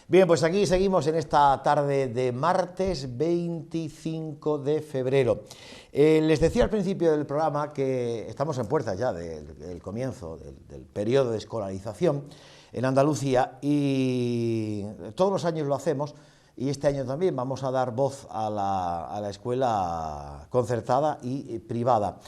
Bien, pues aquí seguimos en esta tarde de martes 25 de febrero. Les decía al principio del programa que estamos en puertas ya del comienzo del periodo de escolarización en Andalucía y todos los años lo hacemos y este año también vamos a dar voz a la escuela concertada y privada.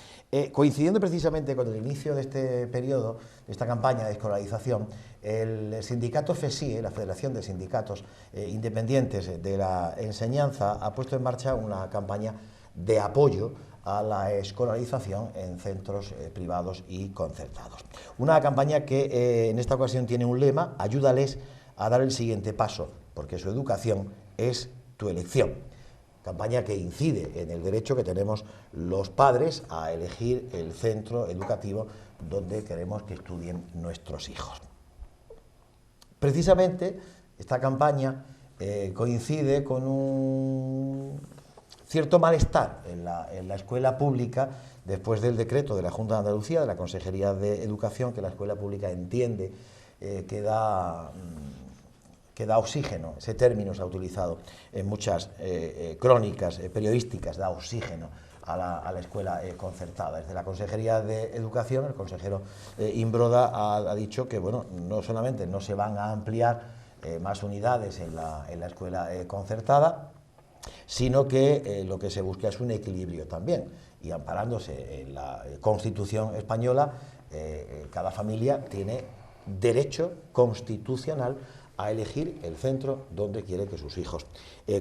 Coincidiendo precisamente con el inicio de este periodo, de esta campaña de escolarización, el sindicato FESIE, la Federación de Sindicatos Independientes de la Enseñanza, ha puesto en marcha una campaña de apoyo a la escolarización en centros privados y concertados. Una campaña que en esta ocasión tiene un lema: ayúdales a dar el siguiente paso, porque su educación es tu elección. Campaña que incide en el derecho que tenemos los padres a elegir el centro educativo donde queremos que estudien nuestros hijos. Precisamente esta campaña coincide con un cierto malestar en la escuela pública después del decreto de la Junta de Andalucía, de la Consejería de Educación, que la escuela pública entiende que da oxígeno. Ese término se ha utilizado en muchas crónicas periodísticas, da oxígeno a la escuela concertada. Desde la Consejería de Educación, el consejero Imbroda ha dicho que, bueno, no solamente no se van a ampliar más unidades en la escuela concertada, sino que lo que se busca es un equilibrio también, y amparándose en la Constitución española, cada familia tiene derecho constitucional a elegir el centro donde quiere que sus hijos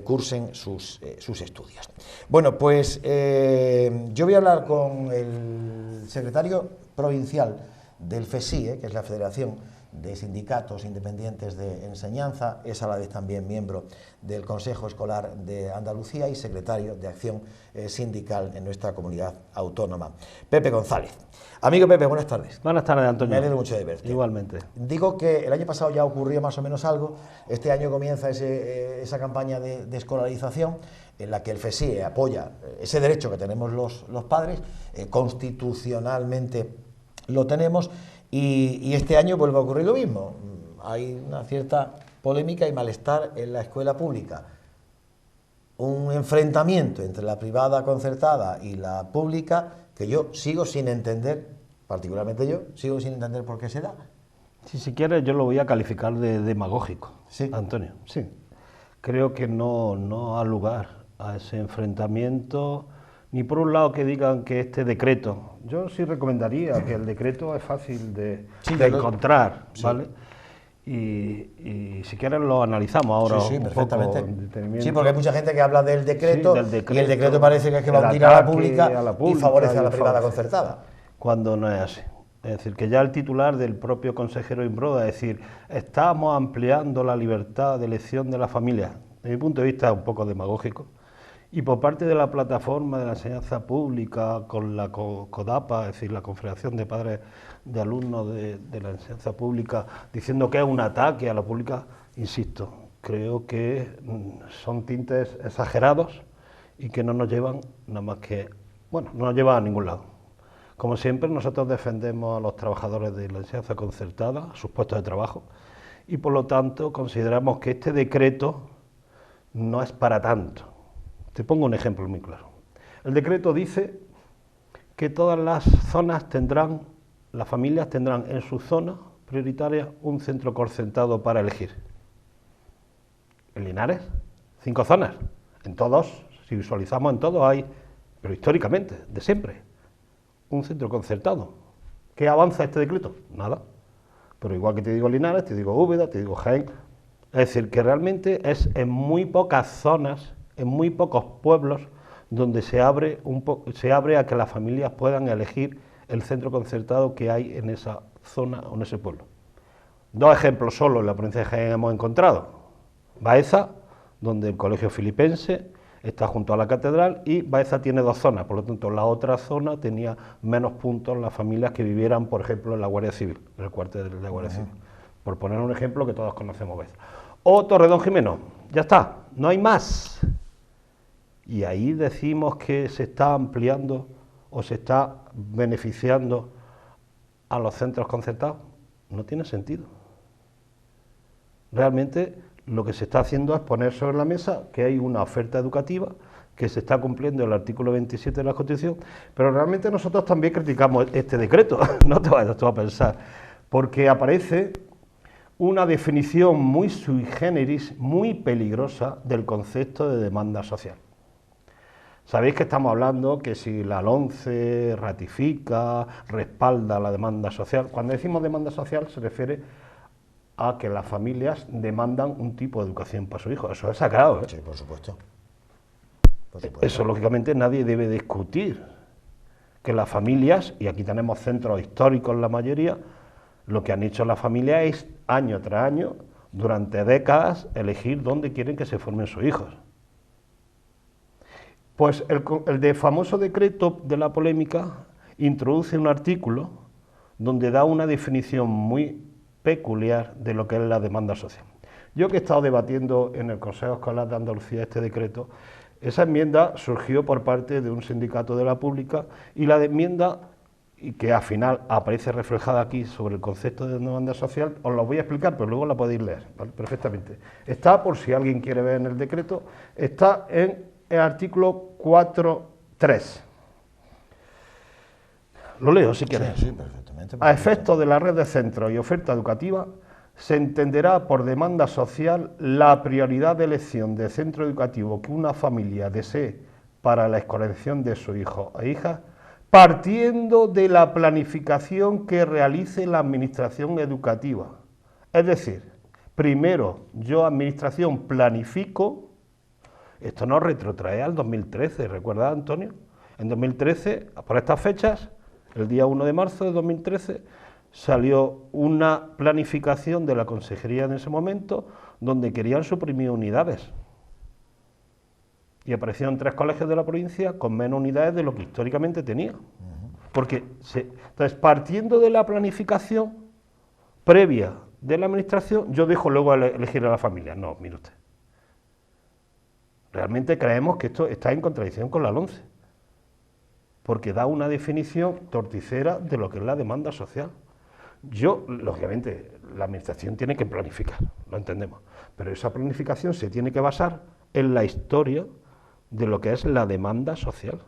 cursen sus estudios. Bueno, pues yo voy a hablar con el secretario provincial del FESIE, que es la Federación de Sindicatos Independientes de Enseñanza, es a la vez también miembro del Consejo Escolar de Andalucía y secretario de Acción Sindical en nuestra comunidad autónoma, Pepe González. Amigo Pepe, buenas tardes. Buenas tardes, Antonio. Me alegro mucho de verte. Igualmente. Digo que el año pasado ya ocurrió más o menos algo, este año comienza esa campaña de escolarización en la que el FESIE apoya ese derecho que tenemos los padres, constitucionalmente lo tenemos, y este año vuelve a ocurrir lo mismo. Hay una cierta polémica y malestar en la escuela pública, un enfrentamiento entre la privada concertada y la pública que yo sigo sin entender, particularmente yo, sigo sin entender por qué se da. Si quieres, yo lo voy a calificar de demagógico, ¿Sí? Antonio. Sí. Creo que no ha lugar a ese enfrentamiento, ni por un lado que digan que este decreto, yo sí recomendaría que el decreto es fácil de encontrar, ¿vale? Y si quieres lo analizamos ahora un perfectamente. poco en detenimiento. Sí, porque hay mucha gente que habla del decreto, y el decreto parece que es que va a hundir a a la pública y favorece a la privada concertada. Cuando no es así. Es decir, que ya el titular del propio consejero Imbroda, es decir, estamos ampliando la libertad de elección de la familia, desde mi punto de vista es un poco demagógico. Y por parte de la plataforma de la enseñanza pública, con la CODAPA, es decir, la Confederación de Padres de Alumnos de la Enseñanza Pública, diciendo que es un ataque a la pública, insisto, creo que son tintes exagerados y que no nos llevan nada más que, bueno, no nos llevan a ningún lado. Como siempre, nosotros defendemos a los trabajadores de la enseñanza concertada, a sus puestos de trabajo, y por lo tanto consideramos que este decreto no es para tanto. Te pongo un ejemplo muy claro. El decreto dice que todas las zonas tendrán, las familias tendrán en su zona prioritaria un centro concertado para elegir. En Linares, 5 zonas. En todos, si visualizamos en todos hay, pero históricamente, de siempre, un centro concertado. ¿Qué avanza este decreto? Nada. Pero igual que te digo Linares, te digo Úbeda, te digo Jaén. Es decir, que realmente es en muy pocas zonas, en muy pocos pueblos, donde se abre a que las familias puedan elegir el centro concertado que hay en esa zona o en ese pueblo. 2 ejemplos solo en la provincia de Jaén hemos encontrado. Baeza, donde el colegio filipense está junto a la catedral, y Baeza tiene 2 zonas, por lo tanto la otra zona tenía menos puntos las familias que vivieran, por ejemplo, en la Guardia Civil, en el cuartel de la Guardia Civil, por poner un ejemplo que todos conocemos Baeza. O Torredón Jimeno, ya está, no hay más. y ahí decimos que se está ampliando o se está beneficiando a los centros concertados. No tiene sentido. Realmente lo que se está haciendo es poner sobre la mesa que hay una oferta educativa, que se está cumpliendo el artículo 27 de la Constitución, pero realmente nosotros también criticamos este decreto, no te vayas tú a pensar, porque aparece una definición muy sui generis, muy peligrosa del concepto de demanda social. Sabéis que estamos hablando que si la LOMCE ratifica, respalda la demanda social. Cuando decimos demanda social se refiere a que las familias demandan un tipo de educación para su hijo. Eso es sagrado, ¿eh? Sí, por supuesto. Eso, lógicamente, nadie debe discutir. Que las familias, y aquí tenemos centros históricos la mayoría, lo que han hecho las familias es, año tras año, durante décadas, elegir dónde quieren que se formen sus hijos. Pues el famoso decreto de la polémica introduce un artículo donde da una definición muy peculiar de lo que es la demanda social. Yo que he estado debatiendo en el Consejo Escolar de Andalucía este decreto, esa enmienda surgió por parte de un sindicato de la pública y la enmienda, y que al final aparece reflejada aquí sobre el concepto de demanda social, os lo voy a explicar, pero luego la podéis leer, ¿vale? Perfectamente. Está, por si alguien quiere ver en el decreto, está en el artículo 4.3. Lo leo si queréis. Sí, perfectamente. A efectos de la red de centros y oferta educativa, se entenderá por demanda social la prioridad de elección de centro educativo que una familia desee para la escolarización de su hijo e hija, partiendo de la planificación que realice la administración educativa. Es decir, primero yo, administración, planifico. Esto nos retrotrae al 2013, ¿recuerda, Antonio? En 2013, por estas fechas, el día 1 de marzo de 2013, salió una planificación de la consejería en ese momento donde querían suprimir unidades. Y aparecieron 3 colegios de la provincia con menos unidades de lo que históricamente tenía. Porque, entonces, partiendo de la planificación previa de la administración, yo dejo luego elegir a la familia. No, mire usted. Realmente creemos que esto está en contradicción con la LOMCE, porque da una definición torticera de lo que es la demanda social. Yo, lógicamente, la administración tiene que planificar, lo entendemos, pero esa planificación se tiene que basar en la historia de lo que es la demanda social,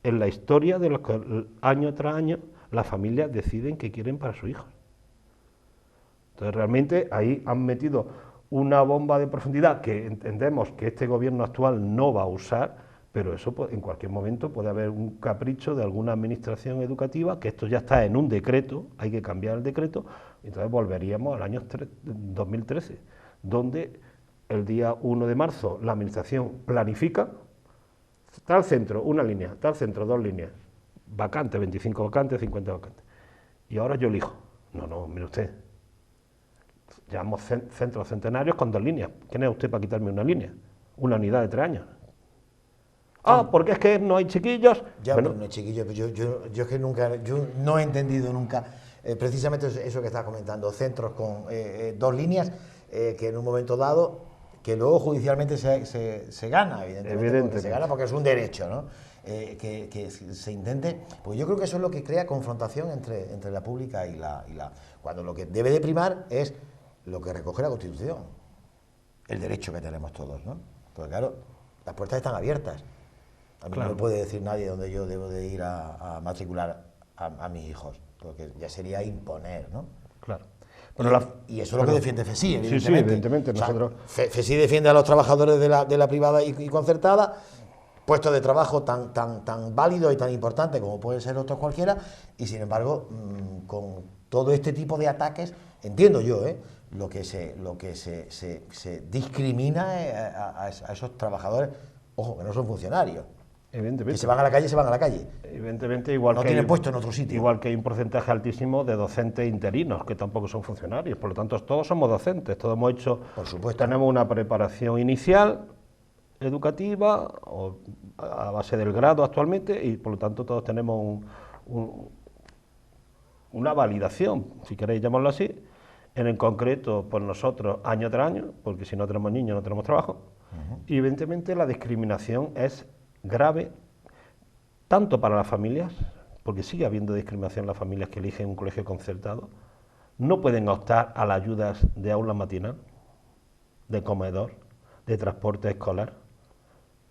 en la historia de lo que año tras año las familias deciden que quieren para sus hijos. Entonces, realmente ahí han metido una bomba de profundidad que entendemos que este gobierno actual no va a usar, pero eso en cualquier momento puede haber un capricho de alguna administración educativa, que esto ya está en un decreto, hay que cambiar el decreto, y entonces volveríamos al año 2013, donde el día 1 de marzo la administración planifica, tal centro, una línea, tal centro, 2 líneas, vacantes, 25 vacantes, 50 vacantes, y ahora yo elijo. No, mire usted, llamamos centros centenarios con 2 líneas. ¿Quién es usted para quitarme una línea? Una unidad de 3 años. Porque es que no hay chiquillos. Ya, bueno, pero no hay chiquillos. Yo es que nunca, yo no he entendido nunca precisamente eso que estás comentando, centros con 2 líneas que en un momento dado, que luego judicialmente se gana, evidentemente. Porque se gana porque es un derecho, ¿no? Que se intente, pues yo creo que eso es lo que crea confrontación entre la pública y la cuando lo que debe de primar es lo que recoge la Constitución, el derecho que tenemos todos, ¿no? Porque claro, las puertas están abiertas. A mí no me puede decir nadie dónde yo debo de ir a matricular a mis hijos, porque ya sería imponer, ¿no? Claro. Y eso es lo que defiende FESI, evidentemente. Sí, evidentemente. Nosotros... O sea, FESI defiende a los trabajadores de la privada y concertada, puestos de trabajo tan válidos y tan importantes como pueden ser otros cualquiera, y sin embargo, con todo este tipo de ataques, entiendo yo, lo que se discrimina a esos trabajadores, ojo, que no son funcionarios. Evidentemente. Que se van a la calle, se van a la calle. Evidentemente, igual no que tienen puesto en otro sitio. Igual que hay un porcentaje altísimo de docentes interinos, que tampoco son funcionarios. Por lo tanto, todos somos docentes, todos hemos hecho... Por supuesto. Tenemos una preparación inicial, educativa, o a base del grado actualmente, y por lo tanto todos tenemos una validación, si queréis llamarlo así. En el concreto, pues nosotros, año tras año, porque si no tenemos niños no tenemos trabajo, y evidentemente la discriminación es grave, tanto para las familias, porque sigue habiendo discriminación en las familias que eligen un colegio concertado, no pueden optar a las ayudas de aula matinal, de comedor, de transporte escolar.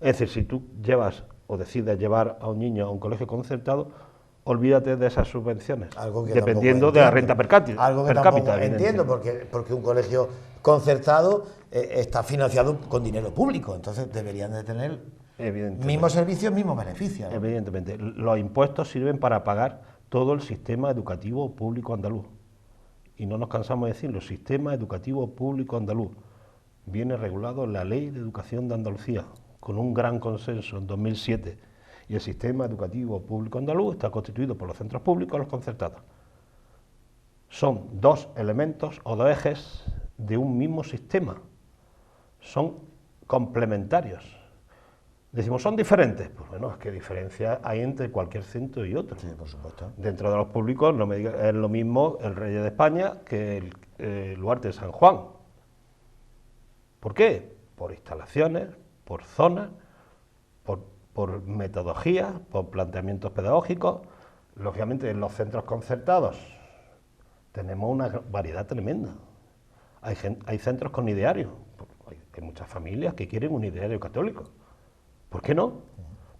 Es decir, si tú llevas o decides llevar a un niño a un colegio concertado, olvídate de esas subvenciones, Algo que dependiendo de la renta per cápita. Algo que tampoco entiendo, porque un colegio concertado está financiado con dinero público, entonces deberían de tener mismos servicios, mismos beneficios, ¿no? Evidentemente, los impuestos sirven para pagar todo el sistema educativo público andaluz. Y no nos cansamos de decirlo, el sistema educativo público andaluz viene regulado en la Ley de Educación de Andalucía, con un gran consenso en 2007. Y el sistema educativo público andaluz está constituido por los centros públicos y los concertados. Son dos elementos o dos ejes de un mismo sistema. Son complementarios. Decimos, ¿son diferentes? Pues bueno, es que diferencia hay entre cualquier centro y otro. Sí, por supuesto. Dentro de los públicos no me diga, es lo mismo el Reyes de España que el Huarte de San Juan. ¿Por qué? Por instalaciones, por zonas, por metodologías, por planteamientos pedagógicos. Lógicamente, en los centros concertados tenemos una variedad tremenda. Hay centros con ideario. Hay muchas familias que quieren un ideario católico. ¿Por qué no?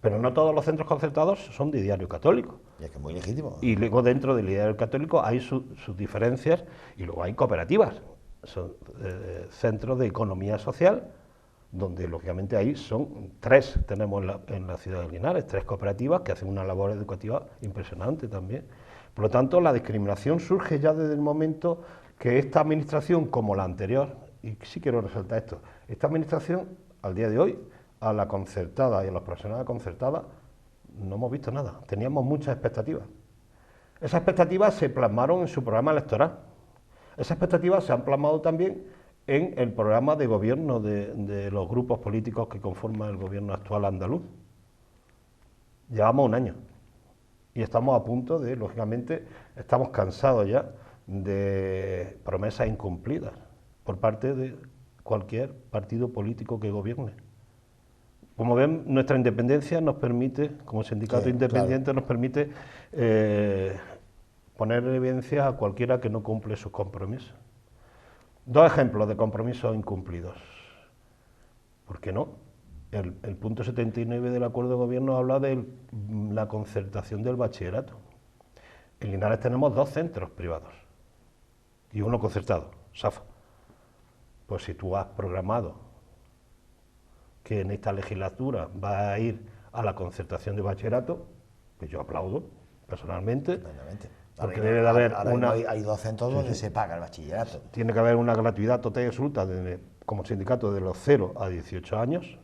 Pero no todos los centros concertados son de ideario católico. Y es que es muy legítimo. Y luego dentro del ideario católico hay sus diferencias y luego hay cooperativas. Son centros de economía social, donde lógicamente ahí son tres, tenemos en la ciudad de Linares, tres cooperativas que hacen una labor educativa impresionante también. Por lo tanto, la discriminación surge ya desde el momento que esta administración, como la anterior, y sí quiero resaltar esto, esta administración, al día de hoy, a la concertada y a los profesionales concertadas, no hemos visto nada. Teníamos muchas expectativas. Esas expectativas se plasmaron en su programa electoral. Esas expectativas se han plasmado también en el programa de gobierno de los grupos políticos que conforman el gobierno actual andaluz. Llevamos un año y estamos a punto de, lógicamente, estamos cansados ya de promesas incumplidas por parte de cualquier partido político que gobierne. Como ven, nuestra independencia nos permite, como sindicato independiente, claro, nos permite poner en evidencia a cualquiera que no cumple sus compromisos. Dos ejemplos de compromisos incumplidos. ¿Por qué no? El punto 79 del acuerdo de gobierno habla de la concertación del bachillerato. En Linares tenemos dos centros privados y uno concertado, SAFA. Pues si tú has programado que en esta legislatura va a ir a la concertación de bachillerato, pues yo aplaudo personalmente. Porque debe de haber hay dos centros donde se paga el bachillerato. Tiene que haber una gratuidad total y absoluta como sindicato de los 0 a 18 años,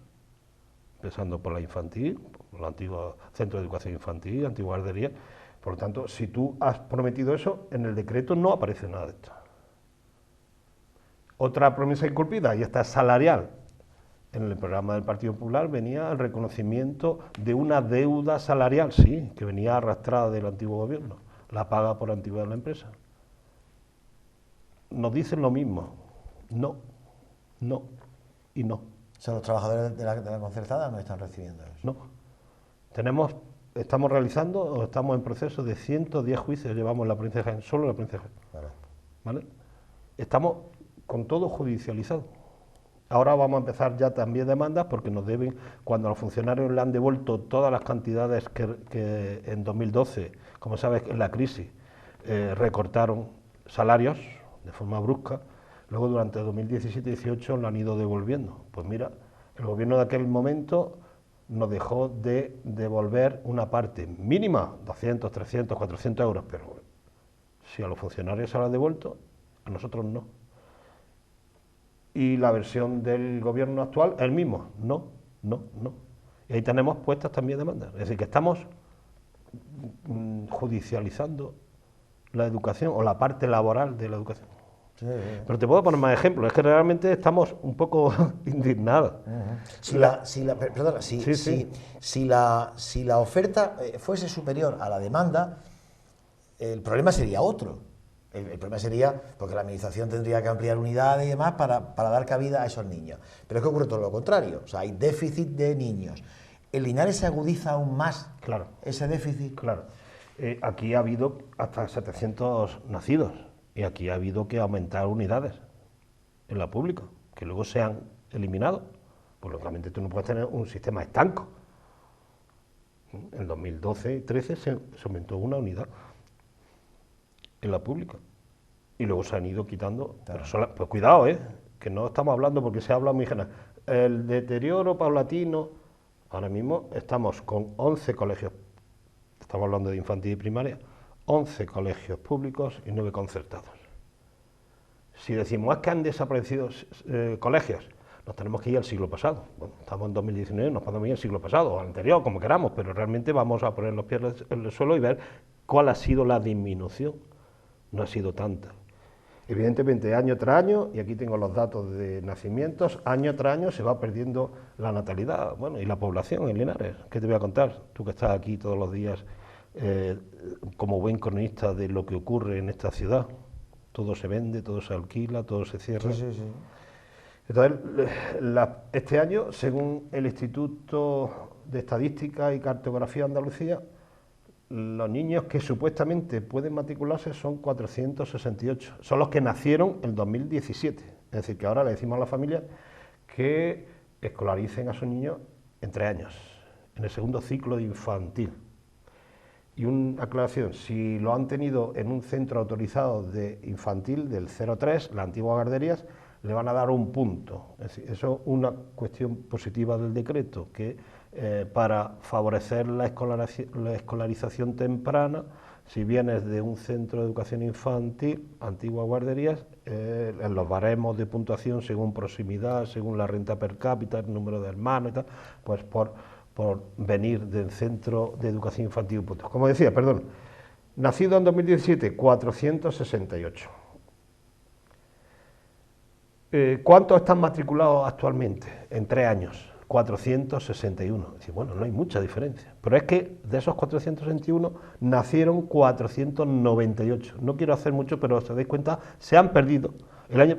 empezando por la infantil, por el antiguo centro de educación infantil, antigua guardería. Por lo tanto, si tú has prometido eso, en el decreto no aparece nada de esto. Otra promesa incumplida, y esta es salarial. En el programa del Partido Popular venía el reconocimiento de una deuda salarial, sí, que venía arrastrada del antiguo gobierno, la paga por antigüedad de la empresa. Nos dicen lo mismo, no, no y no. O sea, los trabajadores de la concertada no están recibiendo eso. No. Estamos realizando o estamos en proceso de 110 juicios, llevamos en la provincia de Jaén, solo en la provincia de Jaén. Claro. ¿Vale? Estamos con todo judicializado. Ahora vamos a empezar ya también demandas porque nos deben, cuando a los funcionarios le han devuelto todas las cantidades que en 2012, como sabes, en la crisis, recortaron salarios de forma brusca, luego durante 2017-18 lo han ido devolviendo. Pues mira, el gobierno de aquel momento nos dejó de devolver una parte mínima, 200, 300, 400 euros, pero si a los funcionarios se lo han devuelto, a nosotros no. Y la versión del gobierno actual es el mismo, no. Y ahí tenemos puestas también demandas. Es decir, que estamos judicializando la educación o la parte laboral de la educación. Sí. Pero te puedo poner más ejemplos, es que realmente estamos un poco indignados. Si la oferta fuese superior a la demanda, el problema sería otro. El problema sería porque la administración tendría que ampliar unidades y demás para dar cabida a esos niños. Pero es que ocurre todo lo contrario, o sea, hay déficit de niños. ¿En Linares se agudiza aún más Claro. ese déficit? Claro. Aquí ha habido hasta 700 nacidos y aquí ha habido que aumentar unidades en la pública, que luego se han eliminado. Pues lógicamente tú no puedes tener un sistema estanco. En 2012 y 2013 se aumentó una unidad en la pública y luego se han ido quitando. Claro. Pero cuidado, que no estamos hablando, porque se habla muy general. El deterioro paulatino, ahora mismo estamos con 11 colegios, estamos hablando de infantil y primaria, 11 colegios públicos y 9 concertados. Si decimos es que han desaparecido colegios, nos tenemos que ir al siglo pasado. Bueno, estamos en 2019, nos podemos ir al siglo pasado o al anterior, como queramos, pero realmente vamos a poner los pies en el suelo y ver cuál ha sido la disminución. No ha sido tanta. Evidentemente, año tras año, y aquí tengo los datos de nacimientos, año tras año se va perdiendo la natalidad, bueno, y la población en Linares. ¿Qué te voy a contar? Tú que estás aquí todos los días como buen cronista de lo que ocurre en esta ciudad. Todo se vende, todo se alquila, todo se cierra. Sí, sí, sí. Entonces, este año, según el Instituto de Estadística y Cartografía de Andalucía, los niños que supuestamente pueden matricularse son 468. Son los que nacieron en 2017. Es decir, que ahora le decimos a la familia que escolaricen a sus niños en 3 años, en el segundo ciclo de infantil. Y una aclaración, si lo han tenido en un centro autorizado de infantil del 0,3, las antiguas guarderías, le van a dar 1 punto. Es decir, eso es una cuestión positiva del decreto, que para favorecer la escolarización temprana, si vienes de un centro de educación infantil, antiguas guarderías, en los baremos de puntuación según proximidad, según la renta per cápita, el número de hermanos y tal, pues por venir del centro de educación infantil. Como decía, perdón, nacido en 2017, 468. ¿Cuántos están matriculados actualmente en 3 años? 461. Es decir, bueno, no hay mucha diferencia. Pero es que de esos 461 nacieron 498. No quiero hacer mucho, pero si os dais cuenta, se han perdido.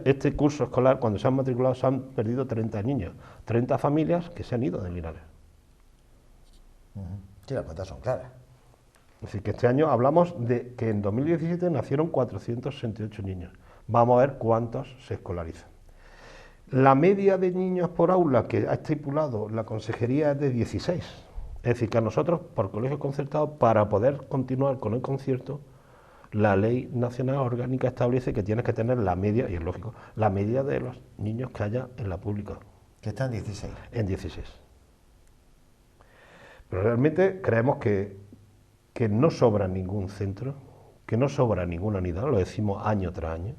Este curso escolar, cuando se han matriculado, se han perdido 30 niños, 30 familias que se han ido de Linares. Sí, las cuentas son claras. Es decir, que este año hablamos de que en 2017 nacieron 468 niños. Vamos a ver cuántos se escolarizan. La media de niños por aula que ha estipulado la consejería es de 16. Es decir, que a nosotros, por colegios concertados, para poder continuar con el concierto, la ley nacional orgánica establece que tienes que tener la media, y es lógico, la media de los niños que haya en la pública. Que está en 16. En 16. Pero realmente creemos que no sobra ningún centro, que no sobra ninguna unidad, lo decimos año tras año,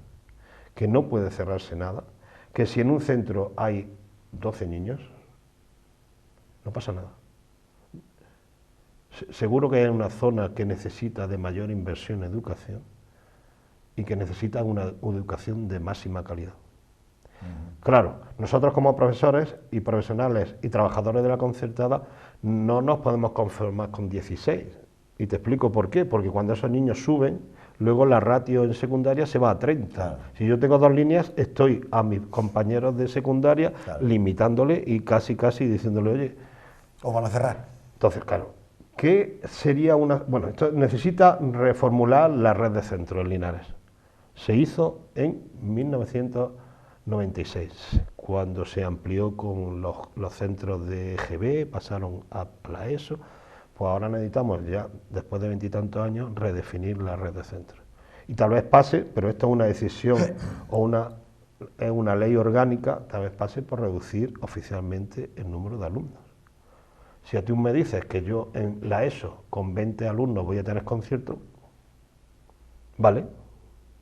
que no puede cerrarse nada, que si en un centro hay 12 niños, no pasa nada. Seguro que hay una zona que necesita de mayor inversión en educación y que necesita una educación de máxima calidad. Claro, nosotros como profesores y profesionales y trabajadores de la concertada no nos podemos conformar con 16. Y te explico por qué. Porque cuando esos niños suben, luego la ratio en secundaria se va a 30. Claro. Si yo tengo 2 líneas, estoy a mis compañeros de secundaria limitándole y casi diciéndole, oye... ¿O van a cerrar? Entonces, claro, ¿qué sería una...? Bueno, esto necesita reformular la red de centros en Linares. Se hizo en 1996, cuando se amplió con los centros de EGB, pasaron a la ESO. Pues ahora necesitamos ya, después de 20 y tantos años, redefinir la red de centros. Y tal vez pase, pero esto es una decisión o es una ley orgánica, tal vez pase por reducir oficialmente el número de alumnos. Si a tú me dices que yo en la ESO con 20 alumnos voy a tener concierto, vale,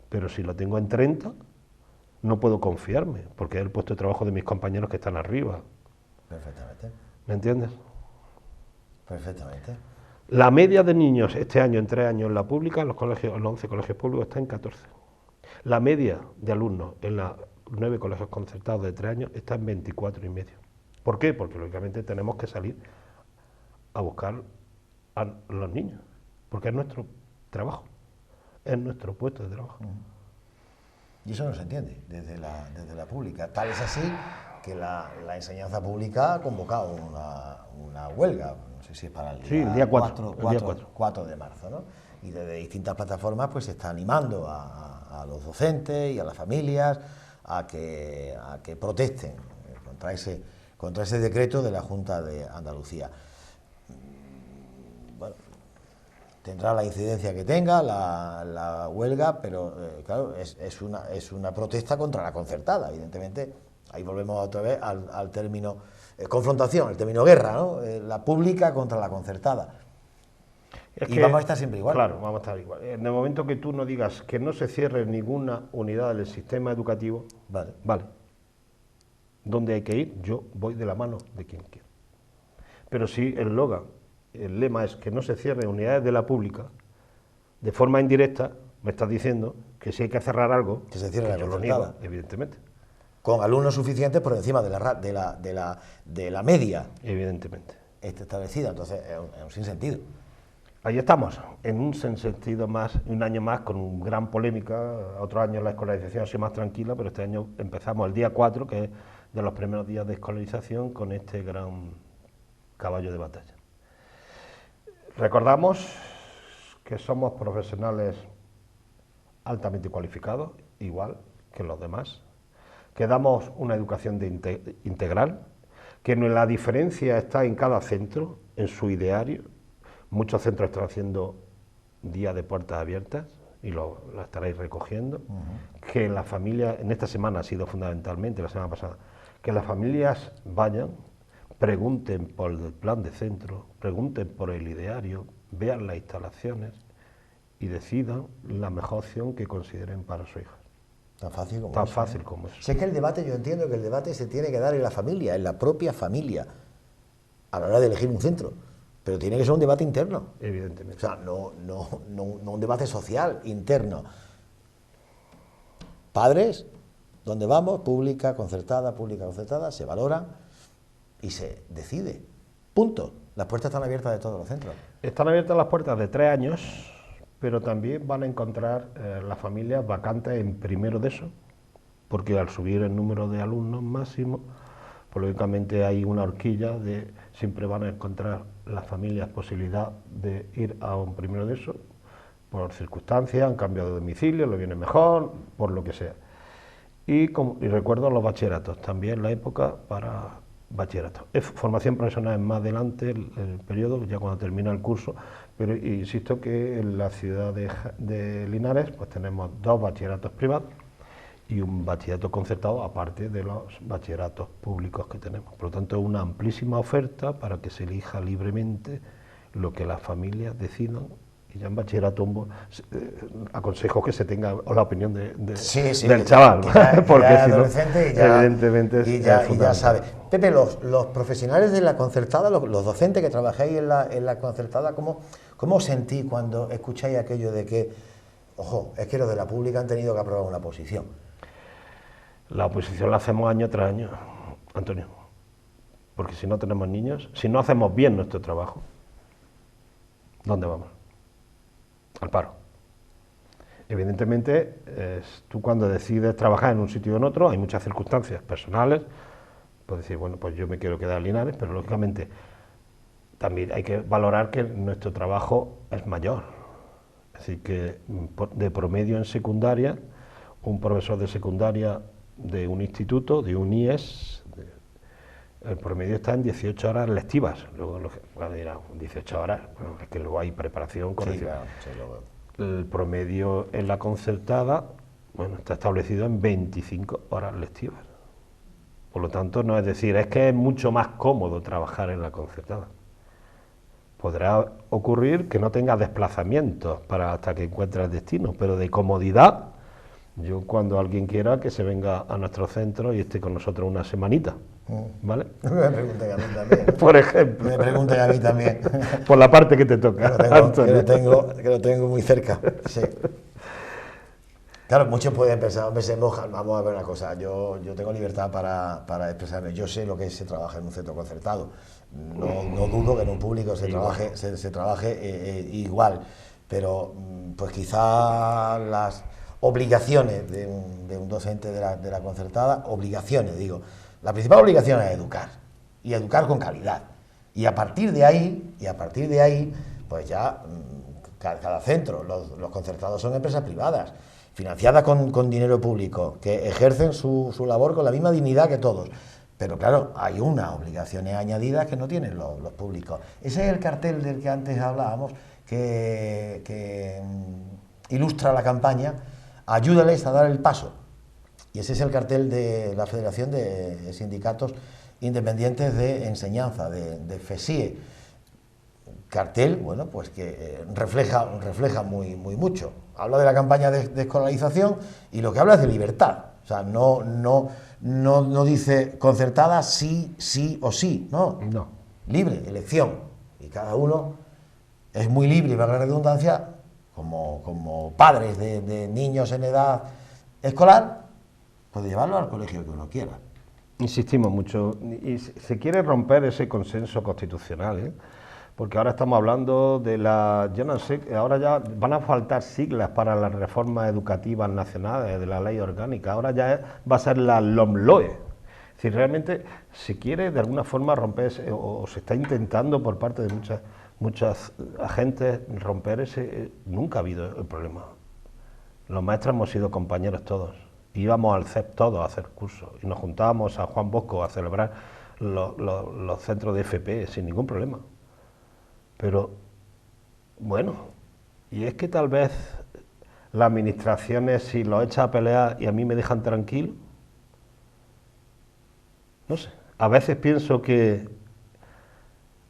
pero si lo tengo en 30, no puedo confiarme, porque es el puesto de trabajo de mis compañeros que están arriba. Perfectamente. ¿Me entiendes? Perfectamente. La media de niños este año, en 3 años en la pública, en los 11 colegios públicos, está en 14. La media de alumnos en los 9 colegios concertados de 3 años está en 24,5. ¿Por qué? Porque lógicamente tenemos que salir a buscar a los niños, porque es nuestro trabajo, es nuestro puesto de trabajo. Y eso no se entiende desde la pública. Tal es así que la enseñanza pública ha convocado una huelga, no sé si es para el día 4 de marzo, ¿no? Y desde distintas plataformas pues se está animando a los docentes y a las familias a que protesten contra ese decreto de la Junta de Andalucía. Bueno, tendrá la incidencia que tenga la huelga, pero claro, es una protesta contra la concertada, evidentemente. Ahí volvemos otra vez al término confrontación, el término guerra, ¿no? La pública contra la concertada. Y vamos a estar siempre igual. Claro, vamos a estar igual. En el momento que tú no digas que no se cierre ninguna unidad del sistema educativo, vale. ¿Dónde hay que ir? Yo voy de la mano de quien quiera. Pero si el lema es que no se cierren unidades de la pública, de forma indirecta me estás diciendo que si hay que cerrar algo, que se cierre la yo lo niego, evidentemente. Con alumnos suficientes por encima de la media. Evidentemente. Establecida, entonces es un sinsentido. Ahí estamos, en un sinsentido más, un año más con gran polémica. Otros años la escolarización ha sido más tranquila, pero este año empezamos el día 4, que es de los primeros días de escolarización, con este gran caballo de batalla. Recordamos que somos profesionales altamente cualificados, igual que los demás, que damos una educación integral, que la diferencia está en cada centro, en su ideario. Muchos centros están haciendo días de puertas abiertas y lo estaréis recogiendo. Que la familia, en esta semana ha sido fundamentalmente, la semana pasada, que las familias vayan, pregunten por el plan de centro, pregunten por el ideario, vean las instalaciones y decidan la mejor opción que consideren para su hija. Tan fácil como Tan eso. Fácil como eso. Si es que el debate, yo entiendo que el debate se tiene que dar en la familia, en la propia familia, a la hora de elegir un centro. Pero tiene que ser un debate interno. Evidentemente. O sea, no un debate social, interno. Padres, ¿dónde vamos? Pública, concertada, se valora y se decide. Punto. Las puertas están abiertas de todos los centros. Están abiertas las puertas de 3 años, pero también van a encontrar las familias vacantes en primero de eso, porque al subir el número de alumnos máximo, pues lógicamente hay una horquilla de siempre van a encontrar las familias posibilidad de ir a un primero de eso, por circunstancias, han cambiado de domicilio, lo viene mejor, por lo que sea. Y recuerdo los bachilleratos, también la época para bachilleratos. Formación profesional es más adelante el periodo, ya cuando termina el curso, pero insisto que en la ciudad de Linares pues tenemos 2 bachilleratos privados y un bachillerato concertado, aparte de los bachilleratos públicos que tenemos. Por lo tanto, es una amplísima oferta para que se elija libremente lo que las familias decidan. Y ya en bachillerato aconsejo que se tenga la opinión del chaval, porque si no, evidentemente y ya sabe. Pepe, los profesionales de la concertada, los docentes que trabajáis en la concertada, ¿cómo os sentís cuando escucháis aquello de que, ojo, es que los de la pública han tenido que aprobar una oposición? La oposición la hacemos año tras año, Antonio, porque si no tenemos niños, si no hacemos bien nuestro trabajo, ¿dónde vamos? Al paro. Evidentemente, tú cuando decides trabajar en un sitio o en otro, hay muchas circunstancias personales, puedes decir, bueno, pues yo me quiero quedar en Linares, pero lógicamente también hay que valorar que nuestro trabajo es mayor. Es decir, que de promedio en secundaria, un profesor de secundaria de un instituto, de un IES, el promedio está en 18 horas lectivas. Luego dirán, 18 horas, bueno, es que luego hay preparación, corrección. Sí, claro, el promedio en la concertada, bueno, está establecido en 25 horas lectivas. Por lo tanto, no es decir, es que es mucho más cómodo trabajar en la concertada. Podrá ocurrir que no tenga desplazamientos hasta que encuentre el destino, pero de comodidad, yo cuando alguien quiera que se venga a nuestro centro y esté con nosotros una semanita, ¿vale? Me pregunten a mí también, ¿no? Por ejemplo. Me pregunten a mí también. Por la parte que te toca, que lo tengo muy cerca, sí. Claro, muchos pueden pensar, hombre, se mojan. Vamos a ver una cosa, yo tengo libertad para expresarme. Yo sé lo que se trabaja en un centro concertado. No dudo que en un público se trabaje igual, pero pues quizá las obligaciones de un docente de la concertada, obligaciones, digo, La principal obligación es educar, y educar con calidad. Y a partir de ahí, pues ya cada centro, los concertados son empresas privadas, financiadas con dinero público, que ejercen su labor con la misma dignidad que todos. Pero claro, hay unas obligaciones añadidas que no tienen los públicos. Ese es el cartel del que antes hablábamos, que ilustra la campaña, ayúdales a dar el paso. Y ese es el cartel de la Federación de Sindicatos Independientes de Enseñanza, de FESIE. Cartel, bueno, pues que refleja muy mucho. Habla de la campaña de escolarización y lo que habla es de libertad. O sea, no dice concertada sí o sí, no. Libre, elección. Y cada uno es muy libre, valga la redundancia, como padres de niños en edad escolar, puede llevarlo al colegio que uno quiera. Insistimos mucho, y se quiere romper ese consenso constitucional, ¿eh? Porque ahora estamos hablando de yo no sé, ahora ya van a faltar siglas para las reformas educativas nacionales, de la ley orgánica, ahora ya va a ser la LOMLOE. Si realmente se quiere de alguna forma romper o se está intentando por parte de muchas agentes romper ese, nunca ha habido el problema. Los maestros hemos sido compañeros todos, íbamos al CEP todos a hacer cursos y nos juntábamos a Juan Bosco a celebrar los centros de FP sin ningún problema. Pero, bueno, y es que tal vez las administraciones, si lo echa a pelear y a mí me dejan tranquilo, no sé, a veces pienso que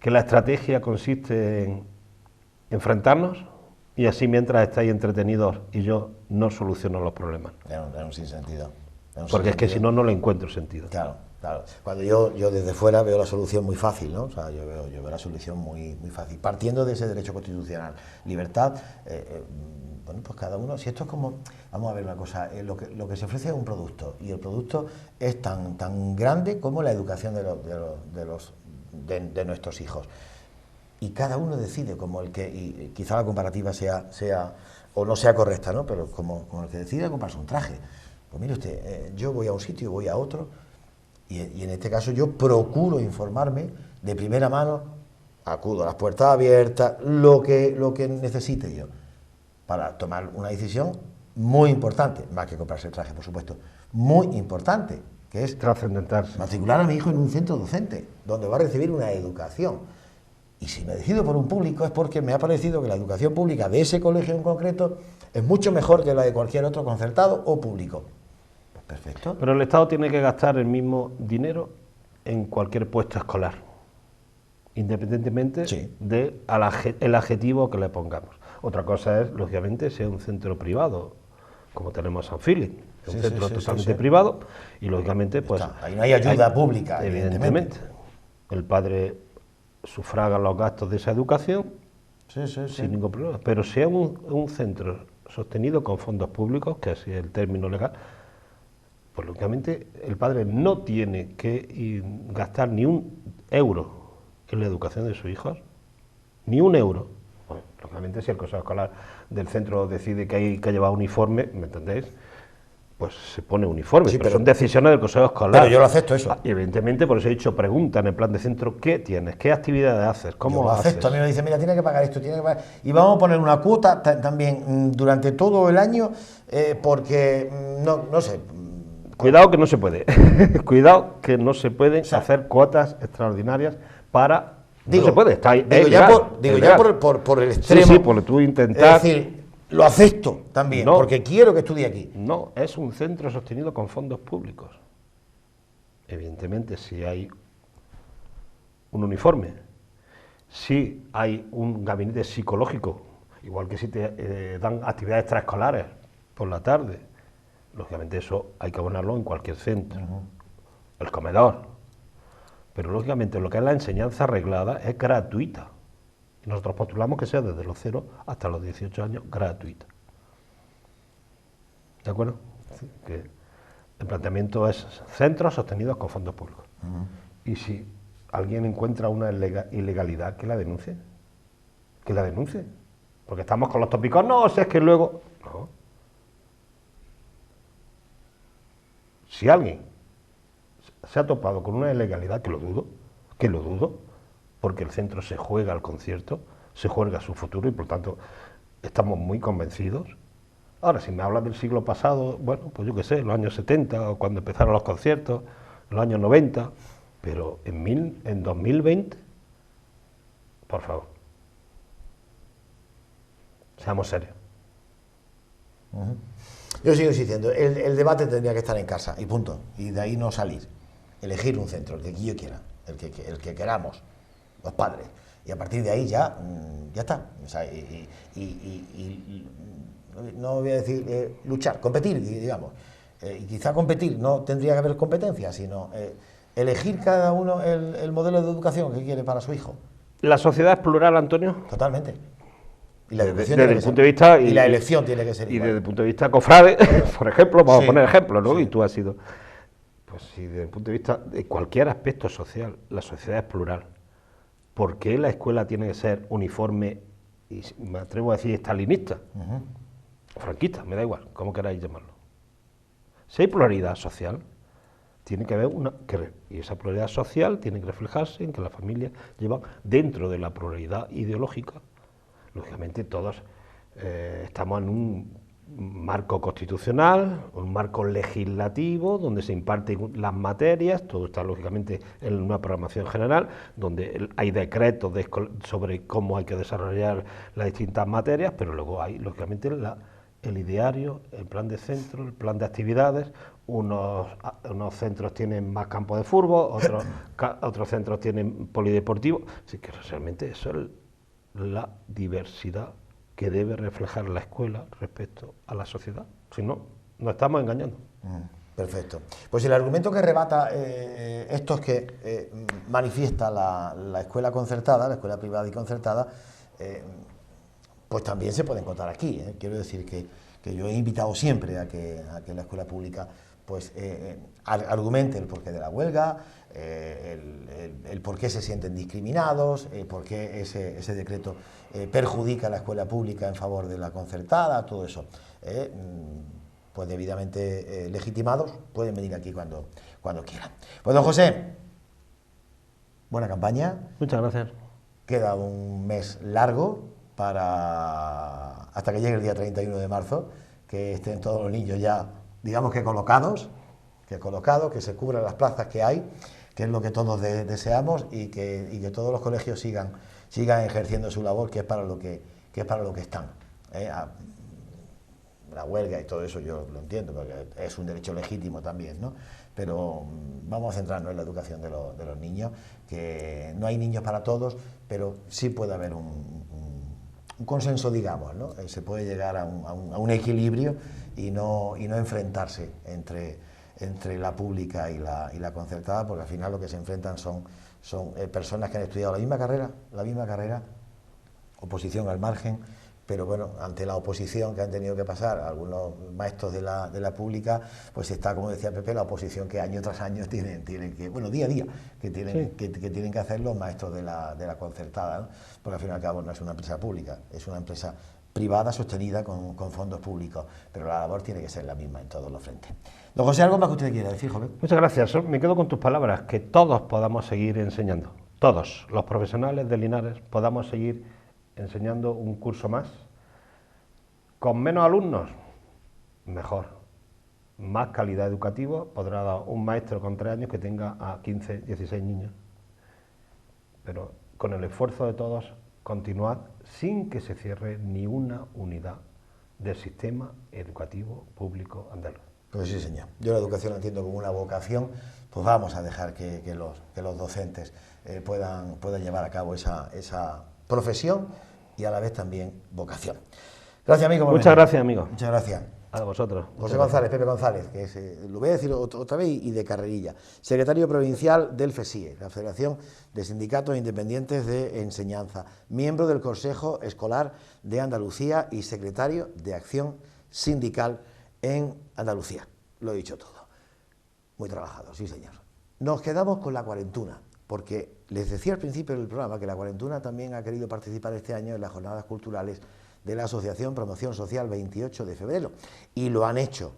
la estrategia consiste en enfrentarnos y así mientras estáis entretenidos y yo no soluciono los problemas. Es un sinsentido. Porque es que si no, no le encuentro sentido. Claro. Cuando yo desde fuera veo la solución muy fácil, ¿no? O sea, yo veo la solución muy fácil, partiendo de ese derecho constitucional. Libertad, bueno, pues cada uno, si esto es como, vamos a ver una cosa, lo que se ofrece es un producto, y el producto es tan grande como la educación de nuestros hijos. Y cada uno decide como el que, y quizá la comparativa sea o no sea correcta, ¿no? Pero como el que decide comprarse un traje. Pues mire usted, yo voy a un sitio, voy a otro, y en este caso yo procuro informarme de primera mano, acudo a las puertas abiertas, lo que necesite yo, para tomar una decisión muy importante, más que comprarse el traje, por supuesto, muy importante, que es trascendental, matricular a mi hijo en un centro docente, donde va a recibir una educación. Y si me decido por un público es porque me ha parecido que la educación pública de ese colegio en concreto es mucho mejor que la de cualquier otro concertado o público. Pues perfecto. Pero el Estado tiene que gastar el mismo dinero en cualquier puesto escolar, independientemente del adjetivo que le pongamos. Otra cosa es, lógicamente, si es un centro privado, como tenemos San Fili, es un centro totalmente privado, y lógicamente, pues... Ahí no hay ayuda pública, evidentemente. El padre sufraga los gastos de esa educación sin ningún problema. Pero si es un centro sostenido con fondos públicos, que así es el término legal, pues lógicamente el padre no tiene que gastar ni un euro en la educación de sus hijos, ni un euro. Bueno, lógicamente si el consejo escolar del centro decide que hay que llevar uniforme, ¿me entendéis?, pues se pone uniforme, pero son decisiones del consejo escolar. Pero yo lo acepto eso. Y evidentemente, por eso he dicho, pregunta en el plan de centro, ¿qué tienes? ¿Qué actividades haces? ¿Cómo lo haces? A mí me dicen, mira, tiene que pagar esto, tiene que pagar... Y vamos a poner una cuota también durante todo el año, porque, no sé... Cuidado que no se puede. Cuidado que no se pueden hacer cuotas extraordinarias para... No se puede, está ahí. Digo ya por el extremo. Sí, por tú intentar... Es decir, lo acepto también, porque quiero que estudie aquí. No, es un centro sostenido con fondos públicos. Evidentemente, si hay un uniforme, si hay un gabinete psicológico, igual que si te dan actividades extraescolares por la tarde, lógicamente eso hay que abonarlo en cualquier centro. El comedor. Pero lógicamente lo que es la enseñanza arreglada es gratuita. Nosotros postulamos que sea desde los 0 hasta los 18 años gratuita. ¿De acuerdo? Sí, que el planteamiento es centros sostenidos con fondos públicos. Y si alguien encuentra una ilegalidad, que la denuncie. Que la denuncie. Porque estamos con los tópicos, no, si es que luego... No. Si alguien se ha topado con una ilegalidad que lo dudo, porque el centro se juega al concierto, se juega su futuro y por tanto estamos muy convencidos. Ahora, si me hablas del siglo pasado, bueno, pues yo qué sé, los años 70 o cuando empezaron los conciertos, los años 90, pero en 2020, por favor, seamos serios. Yo sigo insistiendo, el debate tendría que estar en casa y punto, y de ahí no salir, elegir un centro, el que yo quiera, el que queramos, los padres, y a partir de ahí ya está. O sea, no voy a decir luchar, competir, digamos, y quizá competir no tendría que haber competencia, sino elegir cada uno el modelo de educación que quiere para su hijo. ¿La sociedad es plural, Antonio? Totalmente. Y la desde el punto de vista y la elección tiene que ser y igual. desde el punto de vista cofrade, por ejemplo, vamos a poner ejemplos, ¿no? Sí. Y tú has sido, pues sí, desde el punto de vista de cualquier aspecto social, la sociedad es plural. ¿Por qué la escuela tiene que ser uniforme y me atrevo a decir estalinista? Franquista, me da igual, como queráis llamarlo. Si hay pluralidad social, tiene que haber y esa pluralidad social tiene que reflejarse en que la familia lleva dentro de la pluralidad ideológica. Lógicamente todos estamos en un marco constitucional, un marco legislativo, donde se imparten las materias, todo está lógicamente en una programación general, donde hay decretos sobre cómo hay que desarrollar las distintas materias, pero luego hay lógicamente el ideario, el plan de centro, el plan de actividades. Unos centros tienen más campos de fútbol, otros centros tienen polideportivo, así que realmente eso es la diversidad que debe reflejar la escuela respecto a la sociedad. Si no, nos estamos engañando. Perfecto. Pues el argumento que rebata esto es que manifiesta la escuela concertada, la escuela privada y concertada, pues también se puede encontrar aquí. Quiero decir que yo he invitado siempre a que la escuela pública pues argumente el porqué de la huelga, el por qué se sienten discriminados, por qué ese decreto perjudica a la escuela pública en favor de la concertada, todo eso. Pues debidamente legitimados, pueden venir aquí cuando quieran. Pues don José, buena campaña. Muchas gracias. Queda un mes largo hasta que llegue el día 31 de marzo, que estén todos los niños ya, digamos que colocados, que se cubran las plazas que hay, que es lo que todos deseamos, y que todos los colegios sigan ejerciendo su labor, que es para lo que están. La huelga y todo eso yo lo entiendo, porque es un derecho legítimo también, ¿no? Pero vamos a centrarnos en la educación de los niños, que no hay niños para todos, pero sí puede haber un consenso, digamos, ¿no? Se puede llegar a un equilibrio y no enfrentarse entre la pública y la concertada, porque al final lo que se enfrentan son personas que han estudiado la misma carrera, oposición al margen, pero bueno, ante la oposición que han tenido que pasar algunos maestros de la pública, pues está, como decía Pepe, la oposición que año tras año tienen que, bueno, día a día, que tienen que hacer los maestros de la concertada, ¿no? Porque al fin y al cabo no es una empresa pública, es una empresa privada sostenida con fondos públicos, pero la labor tiene que ser la misma en todos los frentes. Don José, ¿algo más que usted quiera decir, joven? Muchas gracias. Me quedo con tus palabras, que todos podamos seguir enseñando, todos los profesionales de Linares podamos seguir enseñando un curso más, con menos alumnos, mejor, más calidad educativa, podrá dar un maestro con 3 años que tenga a 15, 16 niños, pero con el esfuerzo de todos, continuad sin que se cierre ni una unidad del sistema educativo público andaluz. Pues sí, señor. Yo la educación la entiendo como una vocación, pues vamos a dejar que los docentes puedan llevar a cabo esa profesión y a la vez también vocación. Gracias, amigo. Muchas gracias, amigo. Muchas gracias. A vosotros. José González, Pepe González, que es, lo voy a decir otra vez y de carrerilla, secretario provincial del FESIE, la Federación de Sindicatos Independientes de Enseñanza, miembro del Consejo Escolar de Andalucía y secretario de Acción Sindical en Andalucía. Lo he dicho todo. Muy trabajado, sí, señor. Nos quedamos con la cuarentuna, porque les decía al principio del programa que la cuarentuna también ha querido participar este año en las jornadas culturales de la Asociación Promoción Social 28 de febrero, y lo han hecho,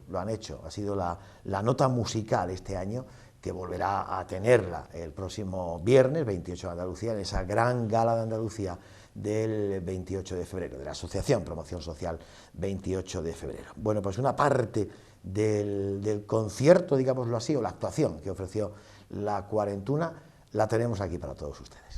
ha sido la nota musical este año que volverá a tenerla el próximo viernes 28 de Andalucía, en esa gran gala de Andalucía del 28 de febrero, de la Asociación Promoción Social 28 de febrero. Bueno, pues una parte del concierto, digámoslo así, o la actuación que ofreció la Cuarentuna, la tenemos aquí para todos ustedes.